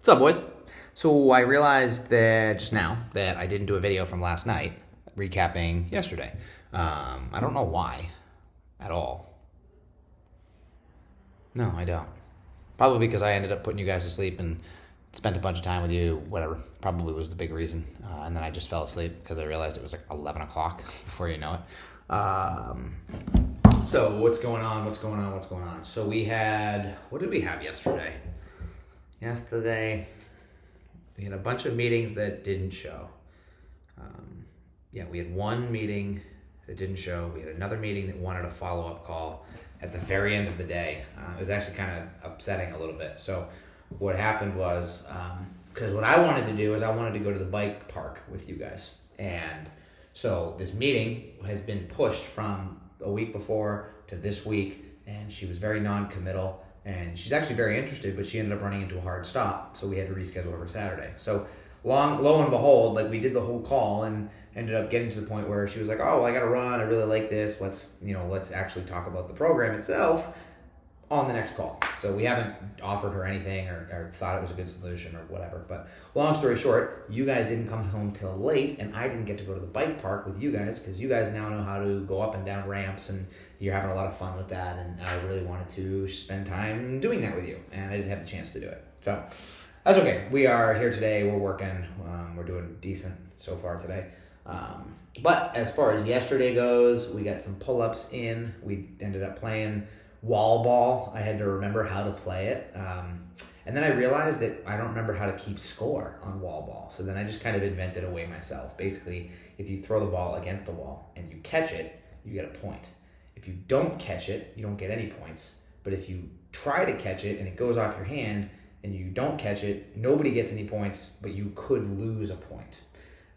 What's up, boys? So I realized that just now that I didn't do a video from last night recapping yesterday. I don't know why at all. No, I don't. Probably because I ended up putting you guys to sleep and spent a bunch of time with you, whatever. Probably was the big reason. And then I just fell asleep because I realized it was like 11 o'clock before you know it. So what's going on? So we had, what did we have yesterday? We had a bunch of meetings that didn't show. We had one meeting that didn't show. We had another meeting that wanted a follow-up call at the very end of the day. It was actually kind of upsetting a little bit. So what happened was, because what I wanted to do is I wanted to go to the bike park with you guys. And so this meeting has been pushed from a week before to this week, and she was very non-committal. And she's actually very interested, but she ended up running into a hard stop, so we had to reschedule her for Saturday. So lo and behold, like, we did the whole call and ended up getting to the point where she was like, "Oh, well, I got to run. I really like this. Let's actually talk about the program itself on the next call." So we haven't offered her anything or thought it was a good solution or whatever. But long story short, you guys didn't come home till late, and I didn't get to go to the bike park with you guys because you guys now know how to go up and down ramps, and you're having a lot of fun with that, and I really wanted to spend time doing that with you, and I didn't have the chance to do it. So that's okay. We are here today. We're working. We're doing decent so far today. But as far as yesterday goes, we got some pull-ups in. We ended up playing wall ball. I had to remember how to play it. And then I realized that I don't remember how to keep score on wall ball. So then I just kind of invented a way myself. Basically, if you throw the ball against the wall and you catch it, you get a point. If you don't catch it, you don't get any points. But if you try to catch it and it goes off your hand and you don't catch it, nobody gets any points, but you could lose a point.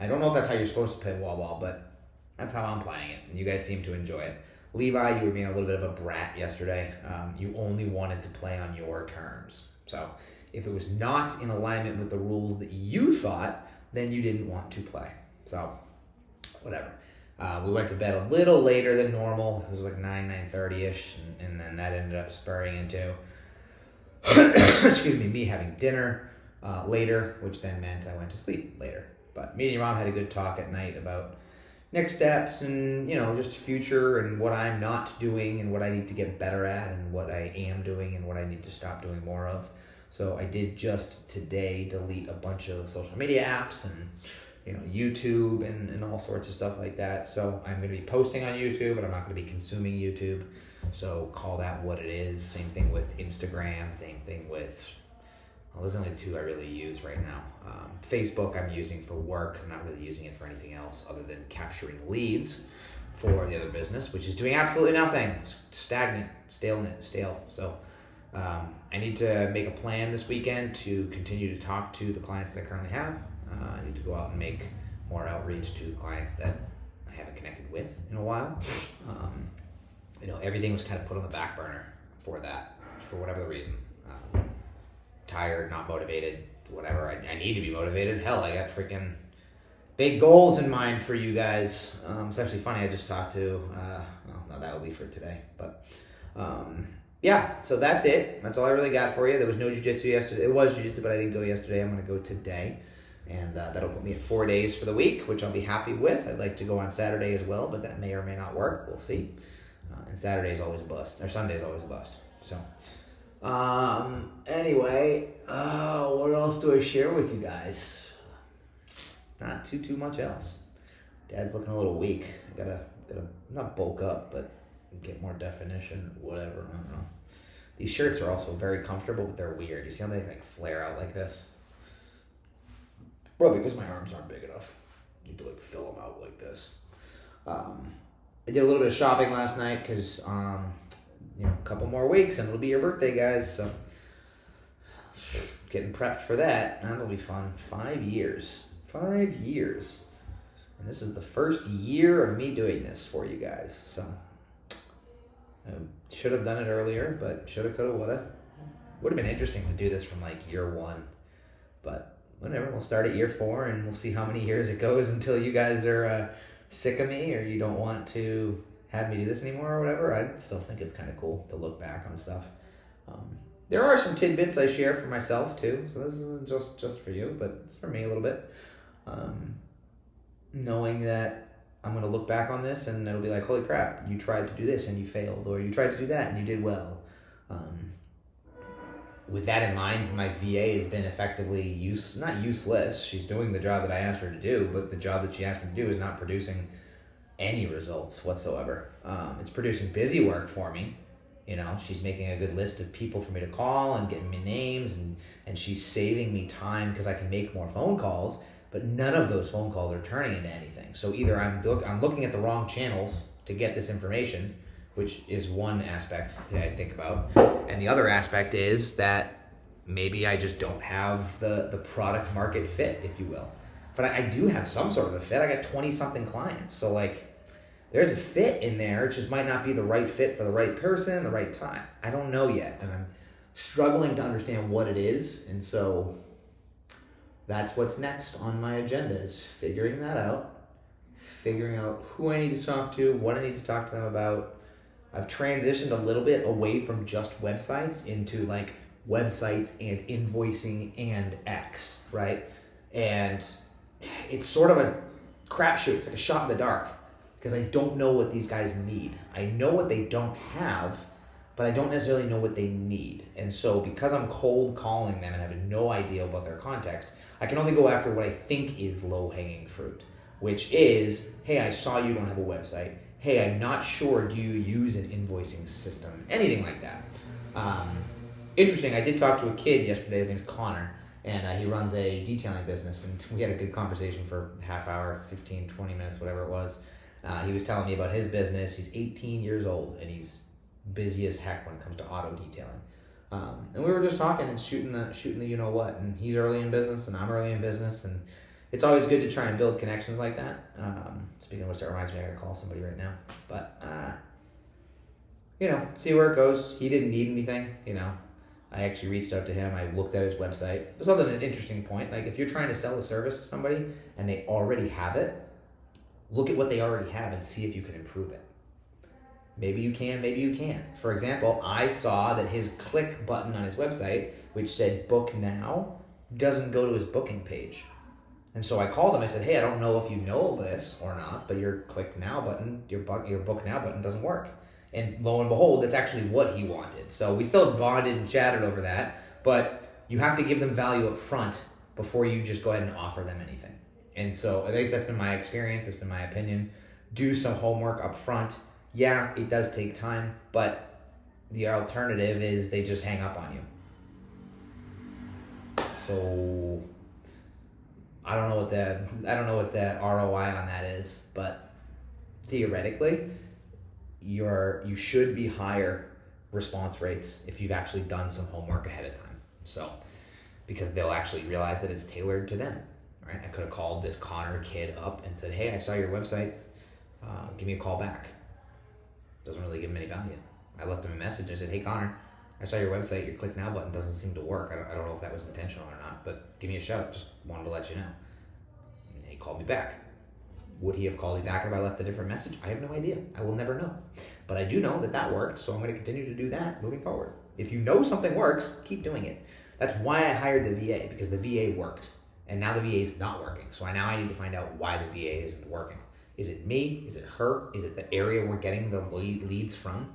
I don't know if that's how you're supposed to play wall ball, but that's how I'm playing it, and you guys seem to enjoy it. Levi, you were being a little bit of a brat yesterday. You only wanted to play on your terms. So if it was not in alignment with the rules that you thought, then you didn't want to play. So whatever. We went to bed a little later than normal. It was like 9:30ish, and then that ended up spurring into, me having dinner later, which then meant I went to sleep later. But me and your mom had a good talk at night about next steps and, just future and what I'm not doing and what I need to get better at and what I am doing and what I need to stop doing more of. So I did just today delete a bunch of social media apps and, YouTube and all sorts of stuff like that. So I'm going to be posting on YouTube, but I'm not going to be consuming YouTube. So call that what it is. Same thing with Instagram, same thing with... Well, there's only two I really use right now. Facebook I'm using for work. I'm not really using it for anything else other than capturing leads for the other business, which is doing absolutely nothing. It's stagnant, stale. So I need to make a plan this weekend to continue to talk to the clients that I currently have. I need to go out and make more outreach to clients that I haven't connected with in a while. Everything was kind of put on the back burner for that, for whatever the reason. Tired, not motivated, whatever. I need to be motivated. Hell, I got freaking big goals in mind for you guys. It's actually funny, I just talked to, no, that will be for today. But, so that's it. That's all I really got for you. There was no jiu-jitsu yesterday. It was jiu-jitsu, but I didn't go yesterday. I'm going to go today. And that'll put me at 4 days for the week, which I'll be happy with. I'd like to go on Saturday as well, but that may or may not work. We'll see. And Saturday is always a bust. Or Sunday is always a bust. So... anyway, what else do I share with you guys? Not too much else. Dad's looking a little weak. I gotta not bulk up, but get more definition, whatever. I don't know. These shirts are also very comfortable, but they're weird. You see how they flare out like this? Probably because my arms aren't big enough. I need to fill them out like this. I did a little bit of shopping last night because, a couple more weeks and it'll be your birthday, guys. So getting prepped for that. That'll be fun. 5 years. 5 years. And this is the first year of me doing this for you guys. So I should have done it earlier, but shoulda, coulda, woulda. Would have been interesting to do this from year 1. But whatever, we'll start at year 4 and we'll see how many years it goes until you guys are sick of me or you don't want to have me do this anymore or whatever. I still think it's kind of cool to look back on stuff. There are some tidbits I share for myself too, so this isn't just for you, but it's for me a little bit. Knowing that I'm going to look back on this and it'll be like, holy crap, you tried to do this and you failed, or you tried to do that and you did well. With that in mind, my VA has been effectively not useless. She's doing the job that I asked her to do, but the job that she asked me to do is not producing any results whatsoever. It's producing busy work for me. You know, she's making a good list of people for me to call and getting me names, and she's saving me time because I can make more phone calls, but none of those phone calls are turning into anything. So either I'm looking at the wrong channels to get this information, which is one aspect that I think about, and the other aspect is that maybe I just don't have the product market fit, if you will. But I do have some sort of a fit. I got 20-something clients, so like, there's a fit in there. It just might not be the right fit for the right person, the right time. I don't know yet, and I'm struggling to understand what it is, and so that's what's next on my agenda, is figuring that out, figuring out who I need to talk to, what I need to talk to them about. I've transitioned a little bit away from just websites into like websites and invoicing and X, right? And it's sort of a crapshoot. It's like a shot in the dark, because I don't know what these guys need. I know what they don't have, but I don't necessarily know what they need. And so because I'm cold calling them and having no idea about their context, I can only go after what I think is low-hanging fruit, which is, hey, I saw you don't have a website. Hey, I'm not sure, do you use an invoicing system? Anything like that. Interesting, I did talk to a kid yesterday. His name's Connor, and he runs a detailing business, and we had a good conversation for a half hour, 15, 20 minutes, whatever it was. He was telling me about his business. He's 18 years old, and he's busy as heck when it comes to auto detailing. And we were just talking and shooting the you know what. And he's early in business, and I'm early in business, and it's always good to try and build connections like that. Speaking of which, that reminds me, I gotta call somebody right now. But see where it goes. He didn't need anything. I actually reached out to him. I looked at his website. It was something, an interesting point. Like, if you're trying to sell a service to somebody and they already have it, look at what they already have and see if you can improve it. Maybe you can, maybe you can't. For example, I saw that his click button on his website, which said book now, doesn't go to his booking page. And so I called him. I said, hey, I don't know if you know this or not, but your click now button, your book now button doesn't work. And lo and behold, that's actually what he wanted. So we still bonded and chatted over that, but you have to give them value up front before you just go ahead and offer them anything. And so at least that's been my experience. That's been my opinion. Do some homework up front. Yeah, it does take time, but the alternative is they just hang up on you. So I don't know what the ROI on that is, but theoretically, you should be higher response rates if you've actually done some homework ahead of time. So, because they'll actually realize that it's tailored to them, right? I could have called this Connor kid up and said, hey, I saw your website. Give me a call back. Doesn't really give him any value. I left him a message. I said, hey, Connor, I saw your website. Your click now button doesn't seem to work. I don't know if that was intentional or not, but give me a shout. Just wanted to let you know. And he called me back. Would he have called me back if I left a different message? I have no idea. I will never know. But I do know that worked, so I'm going to continue to do that moving forward. If you know something works, keep doing it. That's why I hired the VA, because the VA worked. And now the VA is not working. So now I need to find out why the VA isn't working. Is it me? Is it her? Is it the area we're getting the leads from?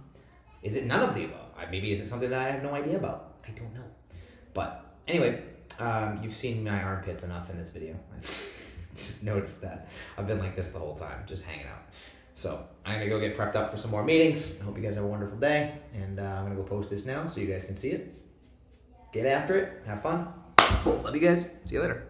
Is it none of the above? Maybe is it something that I have no idea about? I don't know. But anyway, you've seen my armpits enough in this video. I just noticed that I've been like this the whole time, just hanging out. So I'm going to go get prepped up for some more meetings. I hope you guys have a wonderful day. And I'm going to go post this now so you guys can see it. Get after it. Have fun. Love you guys. See you later.